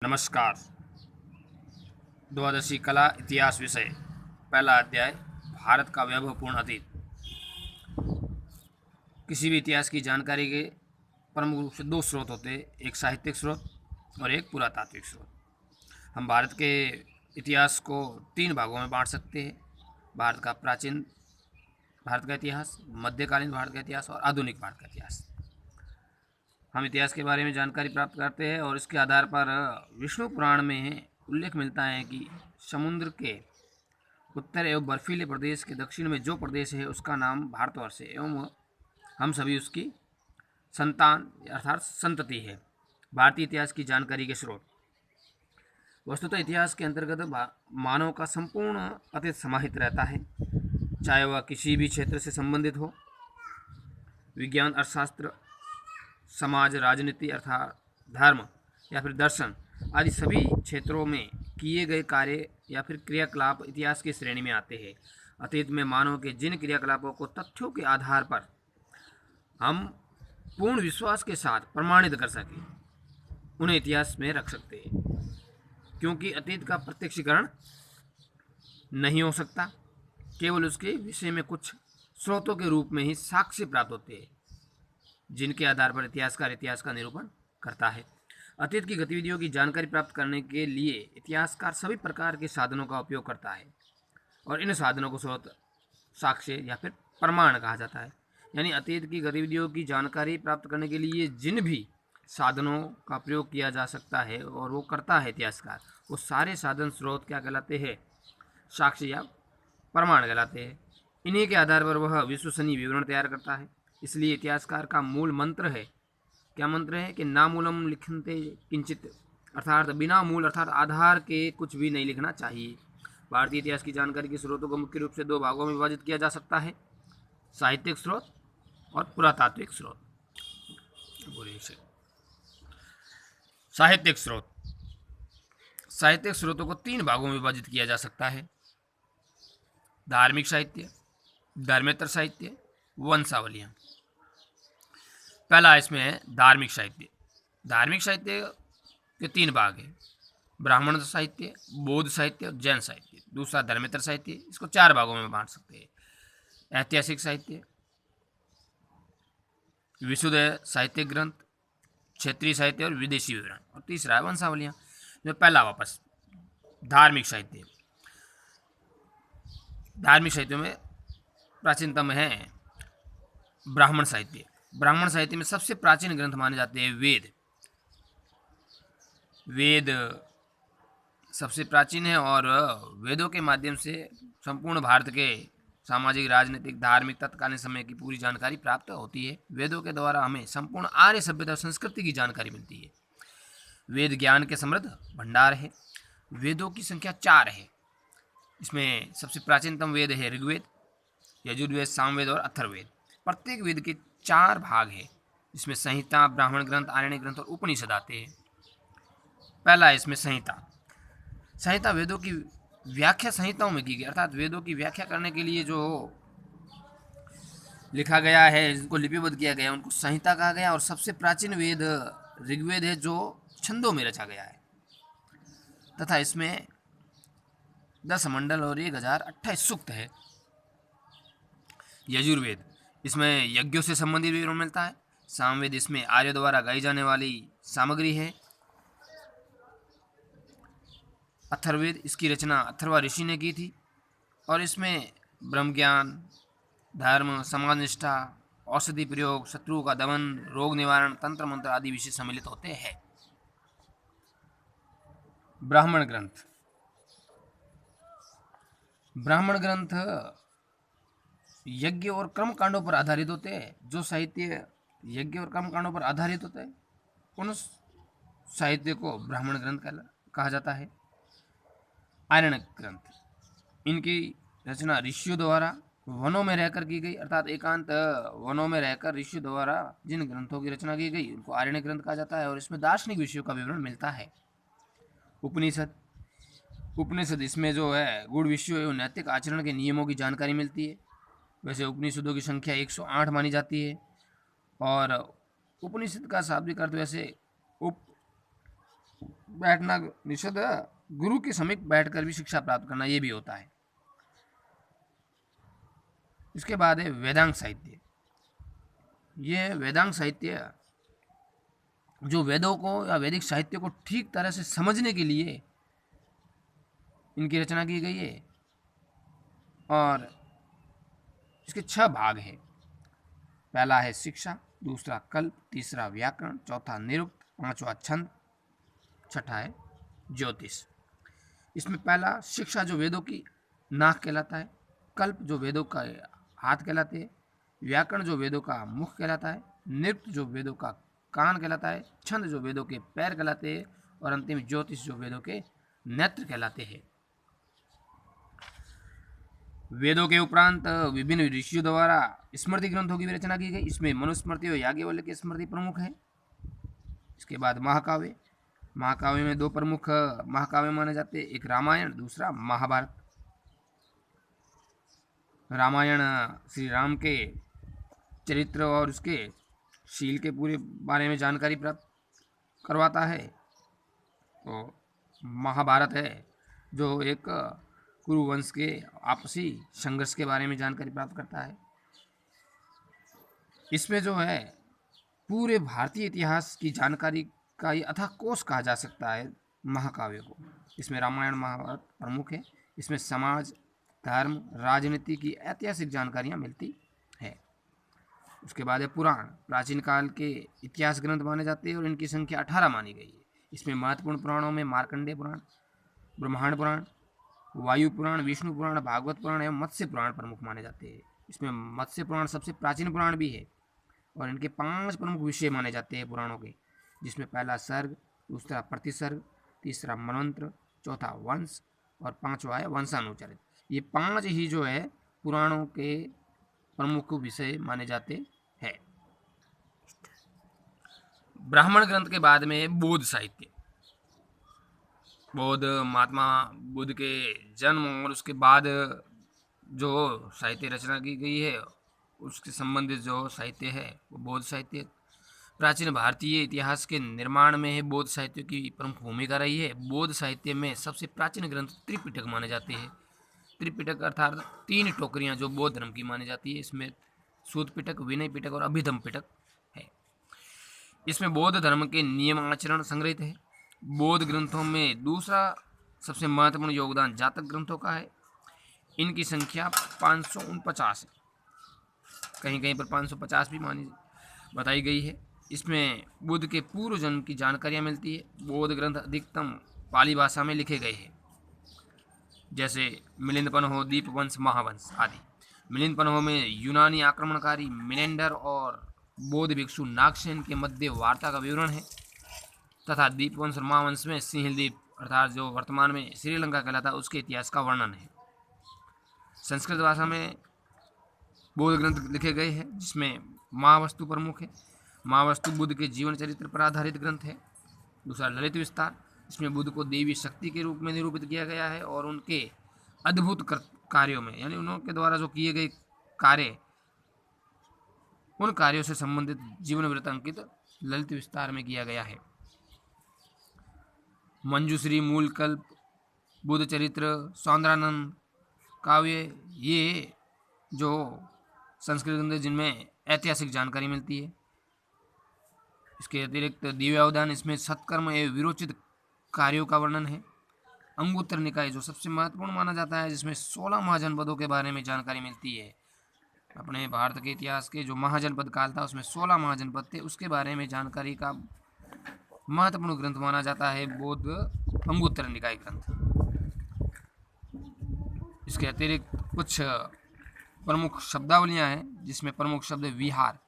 नमस्कार। द्वादशी कला इतिहास विषय पहला अध्याय भारत का वैभवपूर्ण अतीत। किसी भी इतिहास की जानकारी के प्रमुख रूप से दो स्रोत होते हैं, एक साहित्यिक स्रोत और एक पुरातात्विक स्रोत। हम भारत के इतिहास को तीन भागों में बांट सकते हैं: भारत का प्राचीन भारत का इतिहास, मध्यकालीन भारत का इतिहास और आधुनिक भारत का इतिहास। हम इतिहास के बारे में जानकारी प्राप्त करते हैं और इसके आधार पर विष्णु पुराण में उल्लेख मिलता है कि समुद्र के उत्तर एवं बर्फीले प्रदेश के दक्षिण में जो प्रदेश है उसका नाम भारतवर्ष है एवं हम सभी उसकी संतान अर्थात संतति है। भारतीय इतिहास की जानकारी के स्रोत। वस्तुतः इतिहास के अंतर्गत मानव का संपूर्ण अतीत समाहित रहता है, चाहे वह किसी भी क्षेत्र से संबंधित हो। विज्ञान, अर्थशास्त्र, समाज, राजनीति अर्थात धर्म या फिर दर्शन आदि सभी क्षेत्रों में किए गए कार्य या फिर क्रियाकलाप इतिहास की श्रेणी में आते हैं। अतीत में मानव के जिन क्रियाकलापों को तथ्यों के आधार पर हम पूर्ण विश्वास के साथ प्रमाणित कर सकें, उन्हें इतिहास में रख सकते हैं, क्योंकि अतीत का प्रत्यक्षीकरण नहीं हो सकता, केवल उसके विषय में कुछ स्रोतों के रूप में ही साक्ष्य प्राप्त होते हैं, जिनके आधार पर इतिहासकार इतिहास का निरूपण करता है। अतीत की गतिविधियों की जानकारी प्राप्त करने के लिए इतिहासकार सभी प्रकार के साधनों का उपयोग करता है और इन साधनों को स्रोत, साक्ष्य या फिर प्रमाण कहा जाता है। यानी अतीत की गतिविधियों की जानकारी प्राप्त करने के लिए जिन भी साधनों का प्रयोग किया जा सकता है और वो करता है इतिहासकार, वो सारे साधन स्रोत क्या कहलाते हैं? साक्ष्य या प्रमाण कहलाते हैं। इन्हीं के आधार पर वह विश्वसनीय विवरण तैयार करता है। इसलिए इतिहासकार का मूल मंत्र है, क्या मंत्र है कि ना मूलम लिखन्ते किंचित, अर्थात बिना मूल अर्थात आधार के कुछ भी नहीं लिखना चाहिए। भारतीय इतिहास की जानकारी के स्रोतों को मुख्य रूप से दो भागों में विभाजित किया जा सकता है: साहित्यिक स्रोत और पुरातात्विक स्रोत। साहित्यिक स्रोत। साहित्यिक स्रोतों को तीन भागों में विभाजित किया जा सकता है: धार्मिक साहित्य, धर्मेतर साहित्य, वंशावलियां। पहला इसमें है धार्मिक साहित्य। धार्मिक साहित्य के तीन भाग हैं: ब्राह्मण साहित्य, बौद्ध साहित्य और जैन साहित्य। दूसरा धर्मेतर साहित्य, इसको चार भागों में बांट सकते हैं: ऐतिहासिक साहित्य, विशुद्ध साहित्यिक ग्रंथ, क्षेत्रीय साहित्य और विदेशी विवरण। और तीसरा है वंशावलियां। जो पहला वापस धार्मिक साहित्य। धार्मिक साहित्य में प्राचीनतम है ब्राह्मण साहित्य। ब्राह्मण साहित्य में सबसे प्राचीन ग्रंथ माने जाते हैं वेद। वेद सबसे प्राचीन है और वेदों के माध्यम से संपूर्ण भारत के सामाजिक, राजनीतिक, धार्मिक तत्कालीन समय की पूरी जानकारी प्राप्त होती है। वेदों के द्वारा हमें संपूर्ण आर्य सभ्यता और संस्कृति की जानकारी मिलती है। वेद ज्ञान के समृद्ध भंडार है। वेदों की संख्या 4 है। इसमें सबसे प्राचीनतम वेद है ऋग्वेद, यजुर्वेद, सामवेद और अथर्ववेद। प्रत्येक वेद के 4 भाग है, इसमें संहिता, ब्राह्मण ग्रंथ, आरण्यक ग्रंथ और उपनिषद आते हैं। पहला है इसमें संहिता। संहिता वेदों की व्याख्या संहिताओं में की गई, अर्थात वेदों की व्याख्या करने के लिए जो लिखा गया है, जिनको लिपिबद्ध किया गया, उनको संहिता कहा गया। और सबसे प्राचीन वेद ऋग्वेद है, जो छंदों में रचा गया है, तथा इसमें 10 मंडल और 1028 सूक्त है। यजुर्वेद, इसमें यज्ञों से संबंधित विवरण मिलता है। सामवेद, इसमें आर्यों द्वारा गाई जाने वाली सामग्री है। अथर्ववेद, इसकी रचना अथर्वा ऋषि ने की थी और इसमें ब्रह्म ज्ञान, धर्म, समाज निष्ठा, औषधि प्रयोग, शत्रुओं का दमन, रोग निवारण, तंत्र मंत्र आदि विषय सम्मिलित होते हैं। ब्राह्मण ग्रंथ। ब्राह्मण ग्रंथ यज्ञ और कर्म कांडों पर आधारित होते हैं। जो साहित्य यज्ञ और कर्म कांडों पर आधारित होता है, उन साहित्य को ब्राह्मण ग्रंथ कहा जाता है। आरण्यक ग्रंथ, इनकी रचना ऋषियों द्वारा वनों में रहकर की गई, अर्थात एकांत वनों में रहकर ऋषियों द्वारा जिन ग्रंथों की रचना की गई उनको आरण्यक ग्रंथ कहा जाता है और इसमें दार्शनिक विषयों का विवरण मिलता है। उपनिषद। उपनिषद, इसमें जो है गुण विषयों एवं नैतिक आचरण के नियमों की जानकारी मिलती है। वैसे उपनिषदों की संख्या 108 मानी जाती है और उपनिषद का शाब्दिक अर्थ वैसे बैठना निषेध, गुरु के समीप बैठकर भी शिक्षा प्राप्त करना, ये भी होता है। इसके बाद है वेदांग साहित्य। ये वेदांग साहित्य जो वेदों को या वैदिक साहित्य को ठीक तरह से समझने के लिए इनकी रचना की गई है। और इसके 6 भाग हैं। पहला है शिक्षा, दूसरा कल्प, तीसरा व्याकरण, चौथा निरुक्त, पांचवा छंद, छठा है ज्योतिष। इसमें पहला शिक्षा जो वेदों की नाक कहलाता है, कल्प जो वेदों का हाथ कहलाते हैं, व्याकरण जो वेदों का मुख कहलाता है, निरुक्त जो वेदों का कान कहलाता है, छंद जो वेदों के पैर कहलाते हैं, और अंतिम ज्योतिष जो वेदों के नेत्र कहलाते हैं। वेदों के उपरांत विभिन्न ऋषियों द्वारा स्मृति ग्रंथों की भी रचना की गई। इसमें मनुस्मृति और याज्ञवल्क्य की स्मृति प्रमुख है। इसके बाद महाकाव्य। महाकाव्य में 2 प्रमुख महाकाव्य माने जाते हैं, एक रामायण, दूसरा महाभारत। रामायण श्री राम के चरित्र और उसके शील के पूरे बारे में जानकारी प्राप्त करवाता है। तो महाभारत है जो एक कुरुवंश के आपसी संघर्ष के बारे में जानकारी प्राप्त करता है। इसमें जो है पूरे भारतीय इतिहास की जानकारी का ये अथाह कोश कहा जा सकता है महाकाव्य को। इसमें रामायण महाभारत प्रमुख है। इसमें समाज, धर्म, राजनीति की ऐतिहासिक जानकारियाँ मिलती है। उसके बाद है पुराण। प्राचीन काल के इतिहास ग्रंथ माने जाते हैं और इनकी संख्या 18 मानी गई है। इसमें महत्वपूर्ण पुराणों में मार्कंडेय पुराण, ब्रह्मांड पुराण, वायु पुराण, विष्णु पुराण, भागवत पुराण एवं मत्स्य पुराण प्रमुख माने जाते हैं। इसमें मत्स्य पुराण सबसे प्राचीन पुराण भी है और इनके 5 प्रमुख विषय माने जाते हैं पुराणों के, जिसमें पहला सर्ग, दूसरा प्रतिसर्ग, तीसरा मनवंत्र, चौथा वंश और 5वां है वंशानुचरित। ये 5 ही जो है पुराणों के प्रमुख विषय माने जाते हैं। ब्राह्मण ग्रंथ के बाद में है बौद्ध साहित्य। बौद्ध महात्मा बुद्ध के जन्म और उसके बाद जो साहित्य रचना की गई है उसके संबंधित जो साहित्य है वो बौद्ध साहित्य। प्राचीन भारतीय इतिहास के निर्माण में है बौद्ध साहित्य की प्रमुख भूमिका रही है। बौद्ध साहित्य में सबसे प्राचीन ग्रंथ त्रिपिटक माने जाते हैं। त्रिपिटक अर्थात 3 टोकरियां जो बौद्ध धर्म की मानी जाती है। इसमें सूत पिटक, विनय पिटक और अभिधम पिटक है। इसमें बौद्ध धर्म के नियम आचरण संग्रहित है। बौद्ध ग्रंथों में दूसरा सबसे महत्वपूर्ण योगदान जातक ग्रंथों का है। इनकी संख्या 549 है, कहीं कहीं पर 550 भी मानी बताई गई है। इसमें बुद्ध के पूर्व जन्म की जानकारियाँ मिलती है। बौद्ध ग्रंथ अधिकतम पाली भाषा में लिखे गए हैं, जैसे मिलिंदपन्हो, दीपवंश, महावंश आदि। मिलिंदपन्हो में यूनानी आक्रमणकारी मिनेंडर और बौद्ध भिक्षु नागसेन के मध्य वार्ता का विवरण है, तथा दीपवंश और महावंश में सिंहलदीप अर्थात जो वर्तमान में श्रीलंका कहलाता है उसके इतिहास का वर्णन है। संस्कृत भाषा में बौद्ध ग्रंथ लिखे गए हैं, जिसमें महावस्तु प्रमुख है। महावस्तु बुद्ध के जीवन चरित्र पर आधारित ग्रंथ है। दूसरा ललित विस्तार, इसमें बुद्ध को देवी शक्ति के रूप में निरूपित किया गया है और उनके अद्भुत कार्यों में, यानी उनके द्वारा जो किए गए कार्य, उन कार्यों से संबंधित जीवन वृत्त अंकित ललित विस्तार में किया गया है। मंजूश्री, मूलकल्प, बुद्ध चरित्र, सौंदरानंद काव्य, ये जो संस्कृत ग्रंथ जिनमें ऐतिहासिक जानकारी मिलती है। इसके अतिरिक्त दिव्यावधान, इसमें सत्कर्म एवं विरोचित कार्यों का वर्णन है। अंगुत्तर निकाय जो सबसे महत्वपूर्ण माना जाता है, जिसमें 16 महाजनपदों के बारे में जानकारी मिलती है। अपने भारत के इतिहास के जो महाजनपद काल था उसमें 16 महाजनपद थे, उसके बारे में जानकारी का महत्वपूर्ण ग्रंथ माना जाता है बौद्ध अंगुत्तर निकाय ग्रंथ। इसके अतिरिक्त कुछ प्रमुख शब्दावलियां हैं, जिसमें प्रमुख शब्द विहार।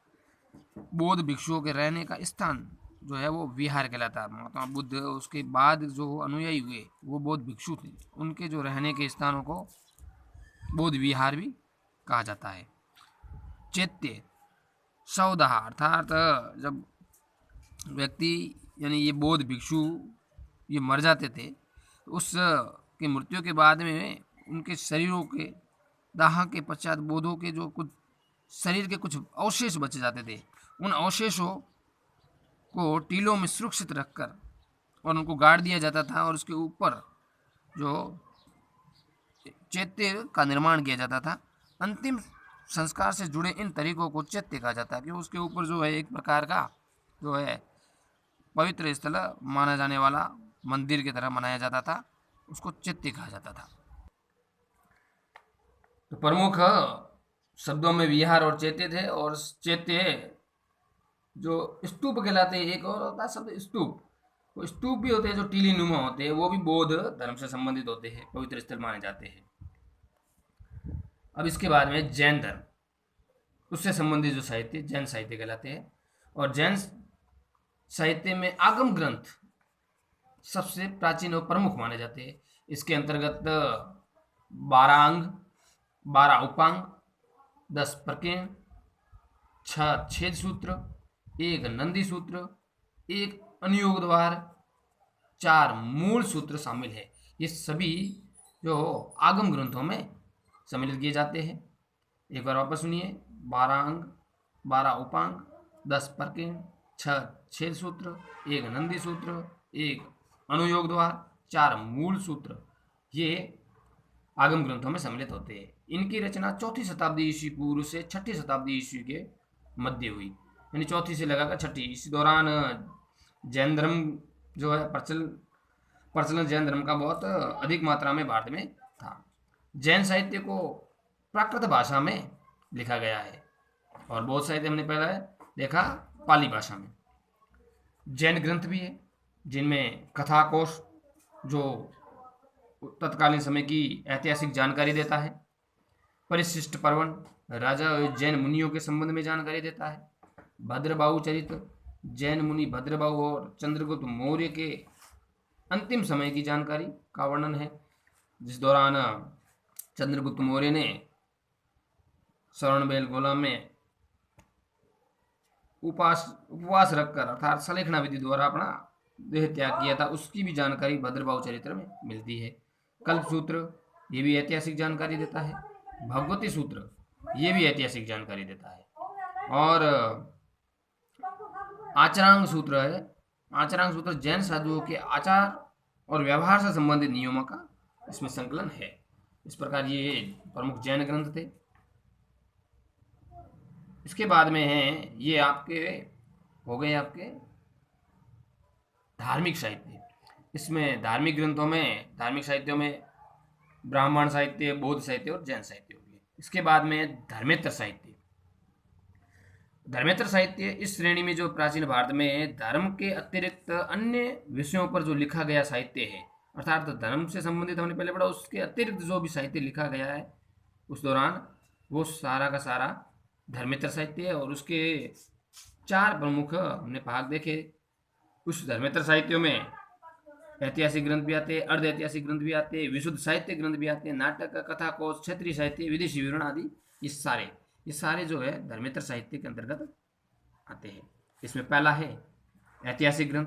बौद्ध भिक्षुओं के रहने का स्थान जो है वो विहार कहलाता है। महात्मा बुद्ध उसके बाद जो अनुयायी हुए वो बौद्ध भिक्षु थे, उनके जो रहने के स्थानों को बौद्ध विहार भी कहा जाता है। चैत्य, सौदाह अर्थात जब व्यक्ति यानी ये बौद्ध भिक्षु ये मर जाते थे, उस की मृत्यु के बाद में उनके शरीरों के दाह के पश्चात बौद्धों के जो कुछ शरीर के कुछ अवशेष बच जाते थे, उन अवशेषों को टीलों में सुरक्षित रखकर और उनको गाड़ दिया जाता था और उसके ऊपर जो चैत्य का निर्माण किया जाता था। अंतिम संस्कार से जुड़े इन तरीकों को चैत्य कहा जाता है, कि उसके ऊपर जो है एक प्रकार का जो है पवित्र स्थल माना जाने वाला मंदिर की तरह मनाया जाता था, उसको चैत्य कहा जाता था। तो प्रमुख शब्दों में विहार और चैत्य थे, और चैत्य जो स्तूप कहलाते हैं, एक और होता है शब्द स्तूप। वो स्तूप भी होते हैं जो टीली नुमा होते हैं, वो भी बौद्ध धर्म से संबंधित होते हैं, पवित्र स्थल माने जाते हैं। अब इसके बाद में जैन धर्म, उससे संबंधित जो साहित्य जैन साहित्य कहलाते हैं। और जैन साहित्य में आगम ग्रंथ सबसे प्राचीन और प्रमुख माने जाते हैं। इसके अंतर्गत 12 अंग, 12 उपांग, 10 प्रकीर्ण, 6 छेद सूत्र, 1 नंदी सूत्र, 1 अनुयोग द्वार, 4 मूल सूत्र शामिल है। ये सभी जो आगम ग्रंथों में सम्मिलित किए जाते हैं। एक बार वापस सुनिए, 12 अंग, 12 उपांग, 10 प्रकीर्ण, 6 छेद सूत्र, 1 नंदी सूत्र, 1 अनुयोग द्वार, 4 मूल सूत्र, ये आगम ग्रंथों में सम्मिलित होते हैं। इनकी रचना 4वीं शताब्दी ईस्वी पूर्व से 6वीं शताब्दी ईस्वी के मध्य हुई, यानी 4वीं से लगाकर 6वीं। इस दौरान जैन धर्म जो है प्रचलन जैन धर्म का बहुत अधिक मात्रा में भारत में था। जैन साहित्य को प्राकृत भाषा में लिखा गया है, और बहुत साहित्य हमने पहले देखा पाली भाषा में। जैन ग्रंथ भी है जिनमें कथा कोश जो तत्कालीन समय की ऐतिहासिक जानकारी देता है, परिशिष्ट पर्वन राजा और जैन मुनियों के संबंध में जानकारी देता है, भद्रबाहु चरित्र जैन मुनि भद्रबाहु और चंद्रगुप्त मौर्य के अंतिम समय की जानकारी का वर्णन है, जिस दौरान चंद्रगुप्त मौर्य ने श्रवणबेल गोला में उपवास रखकर अर्थात सलेखना विधि द्वारा अपना देह त्याग किया था, उसकी भी जानकारी भद्रबाहु चरित्र में मिलती है। कल्प सूत्र ये भी ऐतिहासिक जानकारी देता है। भगवती सूत्र ये भी ऐतिहासिक जानकारी देता है। और आचरांग सूत्र है। आचरांग सूत्र जैन साधुओं के आचार और व्यवहार से संबंधित नियमों का इसमें संकलन है। इस प्रकार ये प्रमुख जैन ग्रंथ थे। इसके बाद में है ये आपके हो गए आपके धार्मिक साहित्य। इसमें धार्मिक ग्रंथों में धार्मिक साहित्यों में ब्राह्मण साहित्य, बौद्ध साहित्य और जैन साहित्य हो गए। इसके बाद में धर्मेतर साहित्य। धर्मेतर साहित्य इस श्रेणी में जो प्राचीन भारत में धर्म के अतिरिक्त अन्य विषयों पर जो लिखा गया साहित्य है, अर्थात धर्म से संबंधित हमने पहले पढ़ा, उसके अतिरिक्त जो भी साहित्य लिखा गया है उस दौरान, वो सारा का सारा धर्मेतर साहित्य है। और उसके 4 प्रमुख हमने भाग देखे। उस धर्मेतर साहित्यों में ऐतिहासिक ग्रंथ भी आते हैं, अर्ध ऐतिहासिक ग्रंथ भी आते हैं, विशुद्ध साहित्य ग्रंथ भी आते हैं, नाटक, कथा कोश, क्षेत्रीय साहित्य, विदेशी विवरण आदि, ये सारे जो है धर्मेतर साहित्य के अंतर्गत आते हैं। इसमें पहला है ऐतिहासिक ग्रंथ।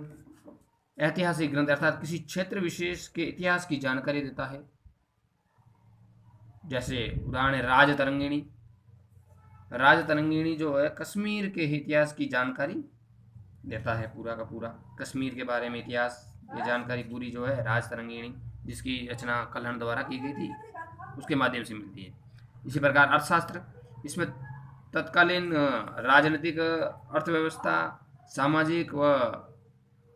ऐतिहासिक ग्रंथ अर्थात किसी क्षेत्र विशेष के इतिहास की जानकारी देता है। जैसे उदाहरण है राजतरंगिणी। राजतरंगिणी जो है कश्मीर के इतिहास की जानकारी देता है, पूरा का पूरा कश्मीर के बारे में इतिहास, ये जानकारी पूरी जो है राजतरंगिणी, जिसकी रचना कल्हण द्वारा की गई थी, उसके माध्यम से मिलती है। इसी प्रकार अर्थशास्त्र, इसमें तत्कालीन राजनीतिक, अर्थव्यवस्था, सामाजिक व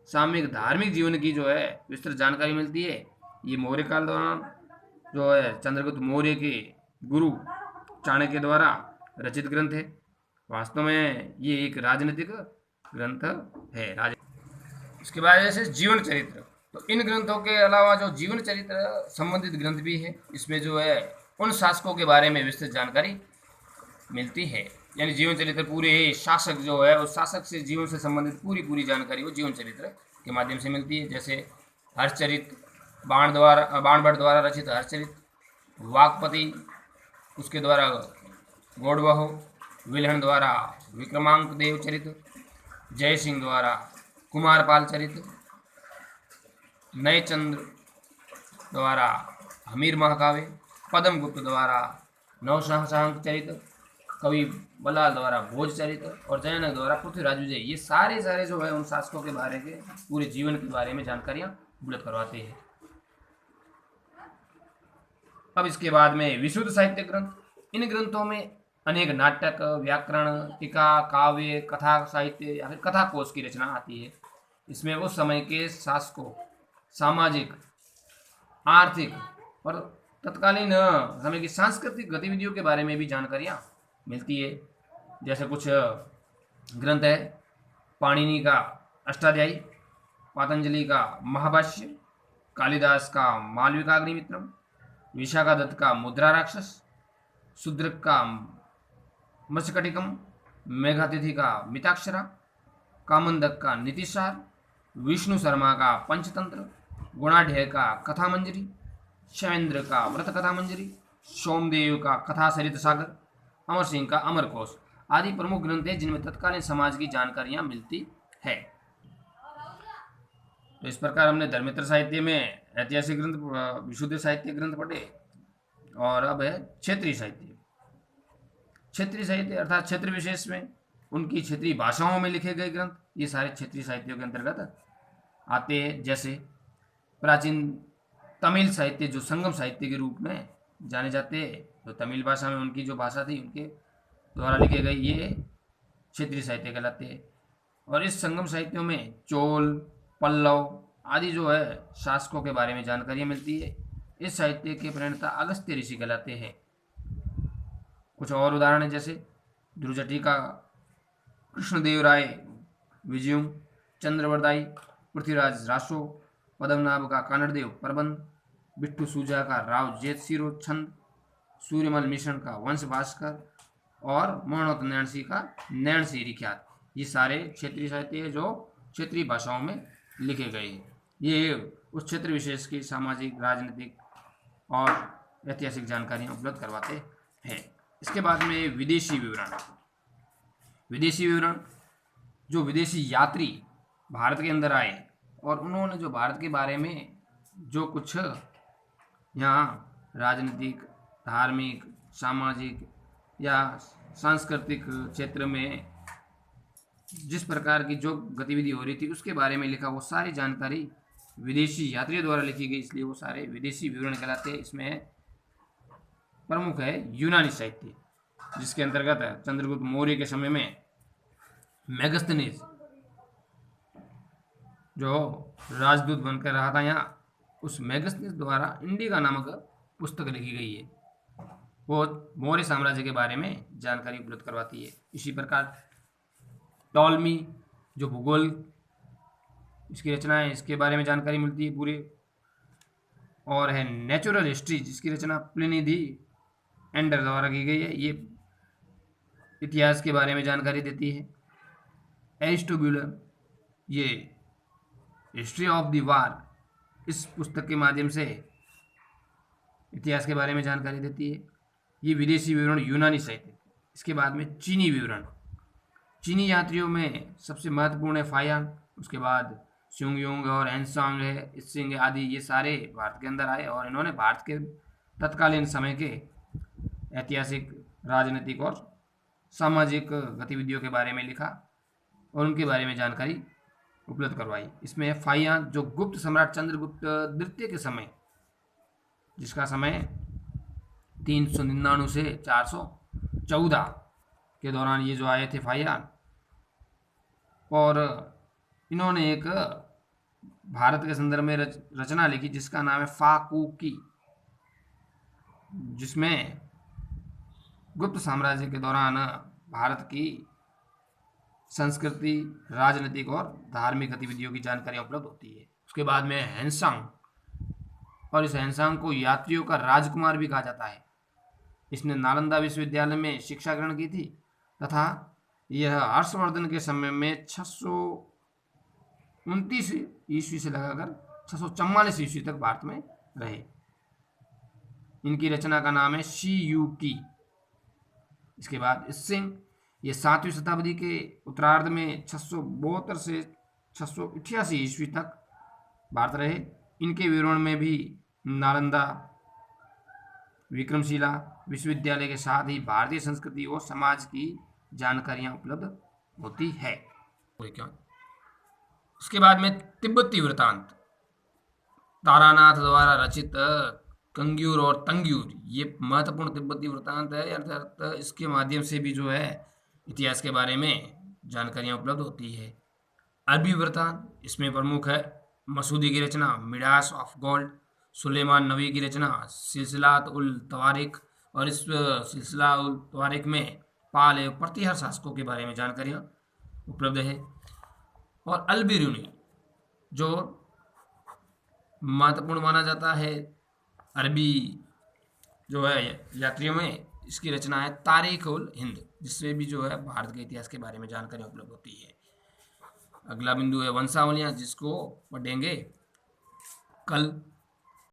सामयिक धार्मिक जीवन की जो है विस्तृत जानकारी मिलती है। ये मौर्य काल दौरान जो है चंद्रगुप्त मौर्य के गुरु चाणक्य द्वारा रचित ग्रंथ है। वास्तव में ये एक राजनीतिक ग्रंथ है। इसके बाद जैसे जीवन चरित्र, तो इन ग्रंथों के अलावा जो जीवन चरित्र संबंधित ग्रंथ भी है, इसमें जो है उन शासकों के बारे में विस्तृत जानकारी मिलती है। यानी जीवन चरित्र पूरे शासक जो है उस शासक से जीवन से संबंधित पूरी जानकारी वो जीवन चरित्र के माध्यम से मिलती है। जैसे हर्षचरित बाणभट्ट द्वारा रचित हर्षचरित, वाकपति उसके द्वारा गौड़वह, विल्हण द्वारा विक्रमांक देव चरित, जय सिंह द्वारा कुमारपाल चरित, नयचंद्र द्वारा हमीर महाकाव्य, पद्मगुप्त द्वारा नवसहसांक चरित, कवि बल्लाल द्वारा भोज चरित और जयानक द्वारा पृथ्वीराज विजय, ये सारे जो है उन शासकों के बारे के पूरे जीवन के बारे में जानकारियां उपलब्ध करवाते हैं। अब इसके बाद में विशुद्ध साहित्य ग्रंथ, इन ग्रंथों में अनेक नाटक, व्याकरण, टीका, काव्य, कथा साहित्य या फिर कथा कोश की रचना आती है। इसमें उस समय के शासकों, सामाजिक, आर्थिक और तत्कालीन समय की सांस्कृतिक गतिविधियों के बारे में भी जानकारियाँ मिलती है। जैसे कुछ ग्रंथ है, पाणिनि का अष्टाध्यायी, पतंजलि का महाभाष्य, कालिदास का मालविकाग्निमित्रम, विशाखादत्त का मुद्रा राक्षस, शूद्रक का मत्स्यकटिकम, मेघातिथि का मिताक्षरा, कामंदक का नीतिसार, विष्णु शर्मा का पंचतंत्र, गुणाढ्य का कथा मंजरी, शैवेंद्र का व्रत कथा मंजरी, सोमदेव का कथा सरित सागर, अमर सिंह का अमर कोश आदि प्रमुख ग्रंथ हैं जिनमें तत्कालीन समाज की जानकारियां मिलती है। तो इस प्रकार हमने धर्मेंद्र साहित्य में ऐतिहासिक ग्रंथ, विशुद्ध साहित्य ग्रंथ पढ़े। और अब है क्षेत्रीय साहित्य। क्षेत्रीय साहित्य अर्थात क्षेत्र विशेष में उनकी क्षेत्रीय भाषाओं में लिखे गए ग्रंथ, ये सारे क्षेत्रीय साहित्यों के अंतर्गत आते हैं। जैसे प्राचीन तमिल साहित्य जो संगम साहित्य के रूप में जाने जाते हैं, तो तमिल भाषा में उनकी जो भाषा थी उनके द्वारा लिखे गए ये क्षेत्रीय साहित्य कहलाते हैं। और इस संगम साहित्यों में चोल, पल्लव आदि जो है शासकों के बारे में जानकारियाँ मिलती है। इस साहित्य के प्रणेता अगस्त्य ऋषि कहलाते हैं। कुछ और उदाहरण है, जैसे ध्रुजटी का कृष्णदेव राय विजयम, चंद्रवरदाई, पृथ्वीराज रासो, पद्मनाभ का कानड़देव प्रबंध, बिट्टू सूजा का राव जेत सिरो छंद, सूर्यमल मिश्रण का वंश भास्कर और मोहनोत नैणसी का नैण सीरी ख्यात, ये सारे क्षेत्रीय साहित्य है जो क्षेत्रीय भाषाओं में लिखे गए हैं। ये उस क्षेत्र विशेष की सामाजिक, राजनीतिक और ऐतिहासिक जानकारियाँ उपलब्ध करवाते हैं। इसके बाद में विदेशी विवरण। विदेशी विवरण जो विदेशी यात्री भारत के अंदर आए और उन्होंने जो भारत के बारे में जो कुछ यहाँ राजनीतिक, धार्मिक, सामाजिक या सांस्कृतिक क्षेत्र में जिस प्रकार की जो गतिविधि हो रही थी उसके बारे में लिखा, वो सारी जानकारी विदेशी यात्रियों द्वारा लिखी गई, इसलिए वो सारे विदेशी विवरण कहलाते हैं। इसमें प्रमुख है यूनानी साहित्य, जिसके अंतर्गत चंद्रगुप्त मौर्य के समय में मेगस्थनीज जो राजदूत बनकर रहा था यहाँ, उस मेगस्थनीज द्वारा इंडिका नामक पुस्तक लिखी गई है, वो मौर्य साम्राज्य के बारे में जानकारी उपलब्ध करवाती है। इसी प्रकार टॉलमी जो भूगोल इसकी रचना है, इसके बारे में जानकारी मिलती है पूरे। और है नेचुरल हिस्ट्री, जिसकी रचना प्लिनी दी एल्डर द्वारा की गई है, ये इतिहास के बारे में जानकारी देती है। एरिस्टोबुलर ये हिस्ट्री ऑफ द वार, इस पुस्तक के माध्यम से इतिहास के बारे में जानकारी देती है। ये विदेशी विवरण यूनानी साहित्य। इसके बाद में चीनी विवरण। चीनी यात्रियों में सबसे महत्वपूर्ण है फायान, उसके बाद स्युंगयुंग और एनसांग है, इत्सिंग आदि, ये सारे भारत के अंदर आए और इन्होंने भारत के तत्कालीन समय के ऐतिहासिक, राजनीतिक और सामाजिक गतिविधियों के बारे में लिखा और उनके बारे में जानकारी उपलब्ध करवाई। इसमें है फायान जो गुप्त सम्राट चंद्रगुप्त द्वितीय के समय, जिसका समय 399 से 414 के दौरान ये जो आए थे फायान, और इन्होंने एक भारत के संदर्भ में रचना लिखी जिसका नाम है फाकूकी, जिसमें गुप्त साम्राज्य के दौरान भारत की संस्कृति, राजनीतिक और धार्मिक गतिविधियों की जानकारी उपलब्ध होती है। उसके बाद में हैंसांग, और इस हैंसांग को यात्रियों का राजकुमार भी कहा जाता है। इसने नालंदा विश्वविद्यालय में शिक्षा ग्रहण की थी तथा यह हर्षवर्धन के समय में 629 ईस्वी से लगाकर 644 ईस्वी तक भारत में रहे। इनकी रचना का नाम है शी यू की। इसके बाद इत्सिंग, ये 7वीं शताब्दी के उत्तरार्ध में 672 से 688 ईस्वी तक भारत रहे। इनके विवरण में भी नालंदा विक्रमशिला विश्वविद्यालय के साथ ही भारतीय संस्कृति और समाज की जानकारियां उपलब्ध होती है। उसके बाद में तिब्बती वृत्तांत, तारानाथ द्वारा रचित कंग्यूर और तंग्यूर, ये महत्वपूर्ण तिब्बती वृत्तांत है, अर्थात इसके माध्यम से भी जो है इतिहास के बारे में जानकारियां उपलब्ध होती है। अरबी वृत्तांत, इसमें प्रमुख है मसूदी की रचना मिडास ऑफ गोल्ड, सुलेमान नबी की रचना सिलसिलात उल तवारिक, और इस सिलसिला उल तवारिक में पाल एवं प्रतिहार शासकों के बारे में जानकारियां उपलब्ध है। और अल बिरूनी जो महत्वपूर्ण माना जाता है अरबी जो है यात्रियों में, इसकी रचना है तारीख उल हिंद, जिससे भी जो है भारत के इतिहास के बारे में जानकारी उपलब्ध होती है। अगला बिंदु है वंशावलियां, जिसको पढ़ेंगे कल।